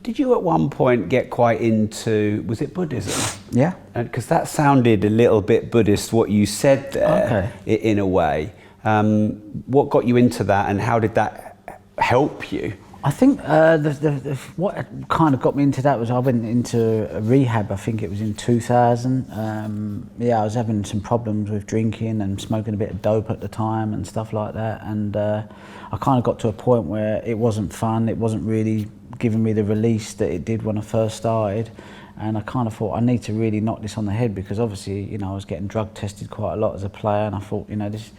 Did you at one point get quite into, was it Buddhism? Yeah. Because that sounded a little bit Buddhist, what you said there, in a way. What got you into that, and how did that help you? I think what kind of got me into that was I went into rehab, I think it was in 2000. I was having some problems with drinking and smoking a bit of dope at the time and stuff like that. And I kind of got to a point where it wasn't fun, it wasn't really giving me the release that it did when I first started. And I kind of thought I need to really knock this on the head, because obviously, you know, I was getting drug tested quite a lot as a player, and I thought, you know, this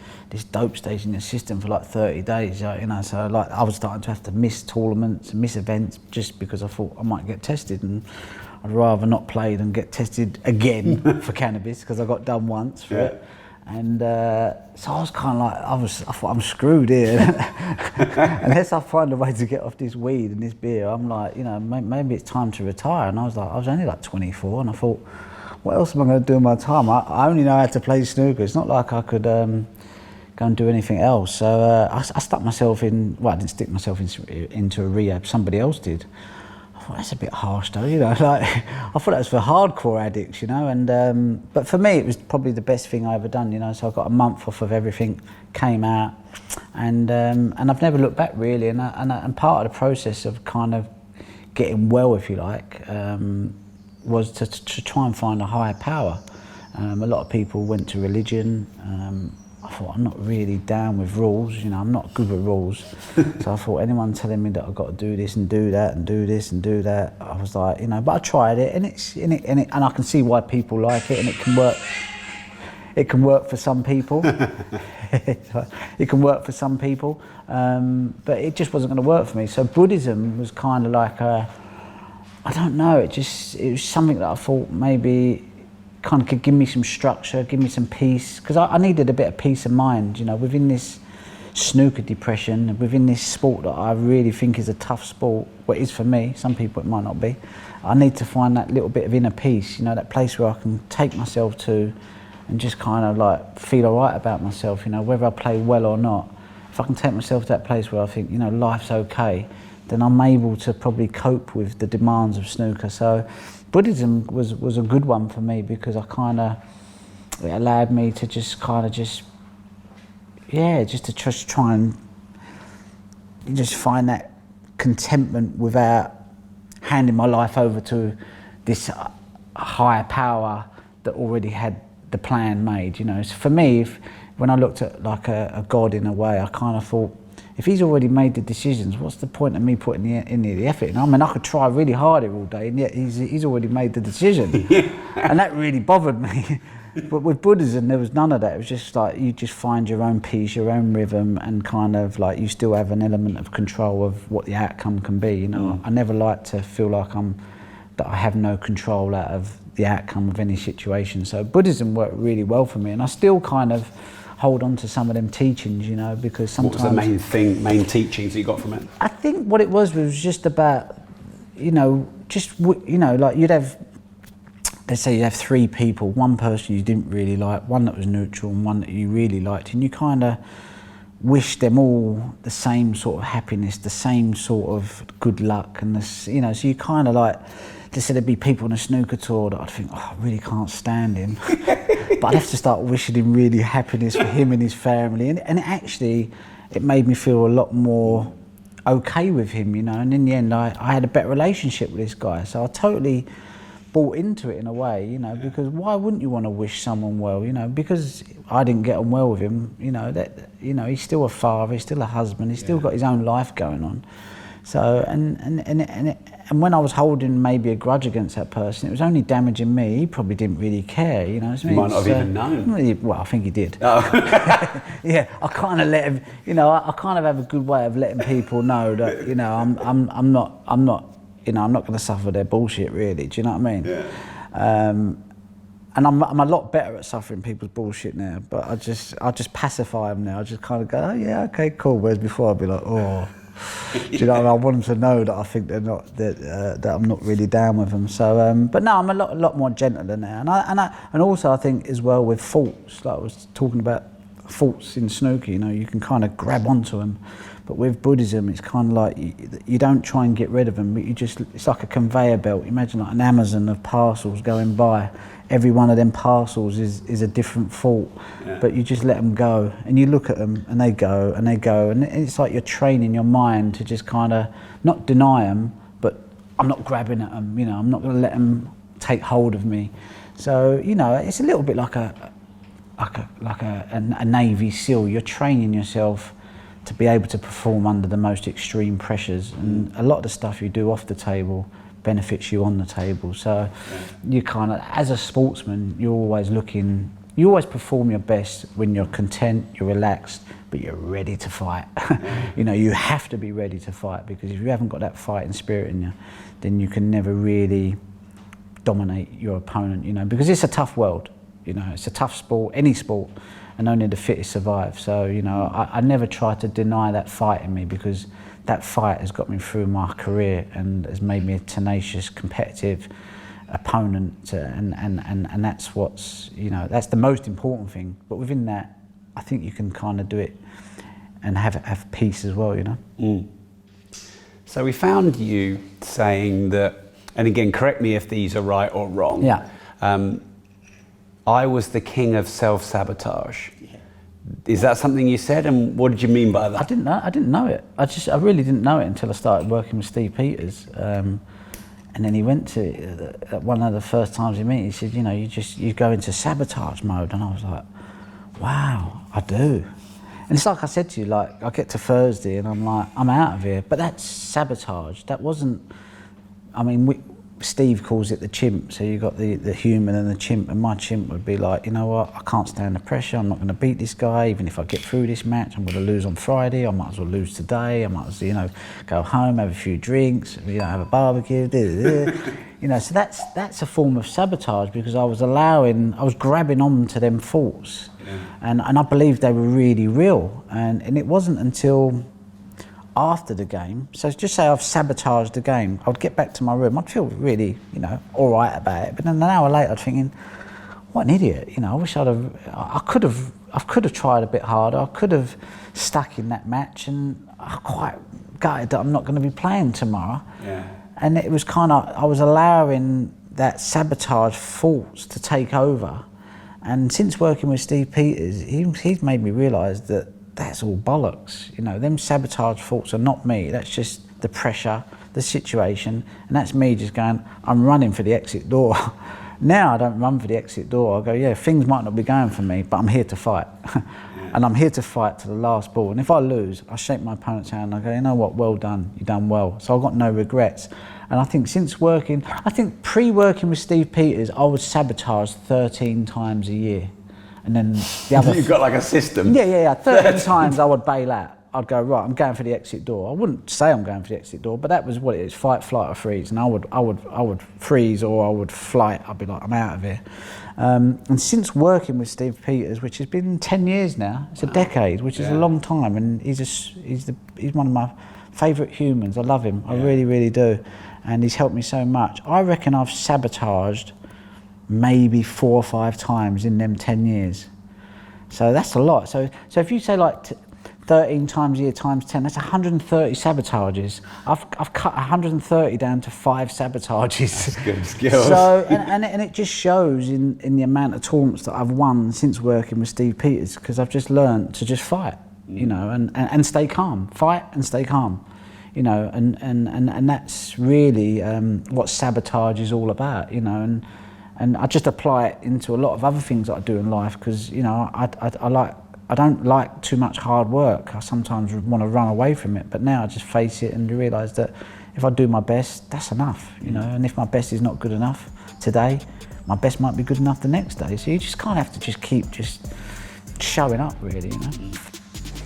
dope stays in the system for like 30 days, you know, so like I was starting to have to miss tournaments, miss events, just because I thought I might get tested, and I'd rather not play than get tested again for cannabis, because I got done once for it. And so I was kind of like, I thought I'm screwed here. Unless I find a way to get off this weed and this beer, I'm like, you know, maybe it's time to retire. And I was only like 24, and I thought, what else am I going to do in my time? I only know how to play snooker. It's not like I could go and do anything else. So I stuck myself in, well, I didn't stick myself into a rehab, somebody else did. I thought, that's a bit harsh though, you know, like, I thought that was for hardcore addicts, you know, and but for me it was probably the best thing I ever done, you know, so I got a month off of everything, came out, and I've never looked back really, and part of the process of kind of getting well, if you like, was to try and find a higher power. A lot of people went to religion. I thought, I'm not really down with rules, you know, I'm not good with rules. So I thought, anyone telling me that I've got to do this and do that and do this and do that, I was like, you know, but I tried it, and I can see why people like it, and it can work. It can work for some people. It can work for some people, but it just wasn't going to work for me. So Buddhism was kind of like I don't know, it was something that I thought maybe kind of could give me some structure, give me some peace, because I needed a bit of peace of mind, you know, within this snooker depression, within this sport that I really think is a tough sport, what it is for me, some people it might not be. I need to find that little bit of inner peace, you know, that place where I can take myself to and just kind of like feel all right about myself, you know, whether I play well or not. If I can take myself to that place where I think, you know, life's okay, then I'm able to probably cope with the demands of snooker. So Buddhism was a good one for me, because it allowed me to just try and just find that contentment without handing my life over to this higher power that already had the plan made, you know. So for me, when I looked at like a God in a way, I kind of thought, if he's already made the decisions, what's the point of me putting in the effort? And I mean, I could try really hard here all day, and yet he's already made the decision. And that really bothered me. But with Buddhism, there was none of that. It was just like, you just find your own peace, your own rhythm, and kind of like, you still have an element of control of what the outcome can be, you know. I never like to feel like that I have no control out of the outcome of any situation. So Buddhism worked really well for me, and I still kind of hold on to some of them teachings, you know, because sometimes... What was the main teachings that you got from it? I think what it was just about, you know, like you'd have, let's say you have three people, one person you didn't really like, one that was neutral, and one that you really liked, and you kind of wish them all the same sort of happiness, the same sort of good luck, and this, you know, so you kind of like, let's say there'd be people on a snooker tour that I'd think, oh, I really can't stand him. But I'd have to start wishing him really happiness for him and his family. And actually, it made me feel a lot more okay with him, you know. And in the end, I had a better relationship with this guy. So I totally bought into it in a way, you know, because why wouldn't you want to wish someone well, you know? Because I didn't get on well with him, you know, he's still a father, he's still a husband, he's still got his own life going on. So, and when I was holding maybe a grudge against that person, it was only damaging me. He probably didn't really care, you know what I mean? You might not have even known. Well, I think he did. Oh. Yeah, I kind of let him, you know, I kind of have a good way of letting people know that, you know, I'm not, you know, I'm not going to suffer their bullshit, really. Do you know what I mean? Yeah. And I'm a lot better at suffering people's bullshit now, but I just pacify them now. I just kind of go, oh yeah, okay, cool. Whereas before I'd be like, oh. Do you know what I mean? I want them to know that I think they're not that I'm not really down with them. So, but no, I'm a lot more gentler now, and also I think as well with faults, like I was talking about faults in snooker. You know, you can kind of grab onto them, But with Buddhism, it's kind of like you don't try and get rid of them, but it's like a conveyor belt. Imagine like an Amazon of parcels going by. Every one of them parcels is a different thought, but you just let them go, and you look at them, and they go, and they go, and it's like you're training your mind to just kind of not deny them, but I'm not grabbing at them, you know, I'm not going to let them take hold of me. So, you know, it's a little bit like a Navy SEAL. You're training yourself to be able to perform under the most extreme pressures, and a lot of the stuff you do off the table benefits you on the table. So you kind of, as a sportsman, you always perform your best when you're content, you're relaxed, but you're ready to fight. You know, you have to be ready to fight, because if you haven't got that fighting spirit in you, then you can never really dominate your opponent, you know, because it's a tough world, you know, it's a tough sport, any sport, and only the fittest survive. So, you know, I never try to deny that fight in me, because that fight has got me through my career and has made me a tenacious, competitive opponent, and that's what's, you know, that's the most important thing. But within that, I think you can kind of do it and have peace as well, you know. Mm. So we found you saying that, and again, correct me if these are right or wrong. Yeah. I was the king of self-sabotage. Yeah. Is that something you said, and what did you mean by that? I didn't know it. I really didn't know it until I started working with Steve Peters. And then he went to one of the first times we met. He said, you know, you go into sabotage mode, and I was like, wow, I do. And it's like I said to you, like I get to Thursday and I'm like, I'm out of here. But that's sabotage. That wasn't. I mean, Steve calls it the chimp. So you got the human and the chimp, and my chimp would be like, you know what, I can't stand the pressure. I'm not going to beat this guy. Even if I get through this match, I'm going to lose on Friday. I might as well lose today. I might as well, you know, go home, have a few drinks, you know, have a barbecue. You know, so that's a form of sabotage, because I was grabbing on to them thoughts, and I believed they were really real. And it wasn't until after the game, so just say I've sabotaged the game, I'd get back to my room, I'd feel really, you know, all right about it. But then an hour later, I'd thinking, what an idiot, you know, I wish I could have tried a bit harder, I could have stuck in that match, and I'm quite gutted that I'm not going to be playing tomorrow. Yeah. And it was kind of, I was allowing that sabotage thoughts to take over. And since working with Steve Peters, he's made me realise that that's all bollocks. You know, them sabotage thoughts are not me. That's just the pressure, the situation, and that's me just going, I'm running for the exit door. Now I don't run for the exit door. I go, yeah, things might not be going for me, but I'm here to fight. And I'm here to fight to the last ball. And if I lose, I shake my opponent's hand and I go, you know what, well done, you've done well. So I've got no regrets. And I think pre-working with Steve Peters, I would sabotage 13 times a year. And then the other... You've got like a system? Yeah. 13 times I would bail out. I'd go, right, I'm going for the exit door. I wouldn't say I'm going for the exit door, but that was what it is, fight, flight or freeze. And I would freeze, or I would flight. I'd be like, I'm out of here. And since working with Steve Peters, which has been 10 years now, it's a decade, which is a long time, and he's one of my favourite humans. I love him, I really, really do. And he's helped me so much. I reckon I've sabotaged maybe 4 or 5 times in them 10 years. So that's a lot. So if you say like 13 times a year times 10, that's 130 sabotages. I've cut 130 down to 5 sabotages. That's good skills. So, and it just shows in the amount of tournaments that I've won since working with Steve Peters, because I've just learned to just fight, you know, and stay calm. Fight and stay calm. You know, and that's really what sabotage is all about, you know, and I just apply it into a lot of other things that I do in life, because, you know, I don't like too much hard work. I sometimes want to run away from it, but now I just face it and realise that if I do my best, that's enough, you know, and if my best is not good enough today, my best might be good enough the next day. So you just kind of have to just keep just showing up, really, you know.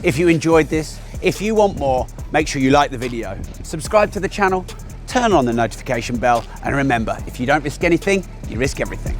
If you enjoyed this, if you want more, make sure you like the video, subscribe to the channel, turn on the notification bell, and remember, if you don't risk anything, you risk everything.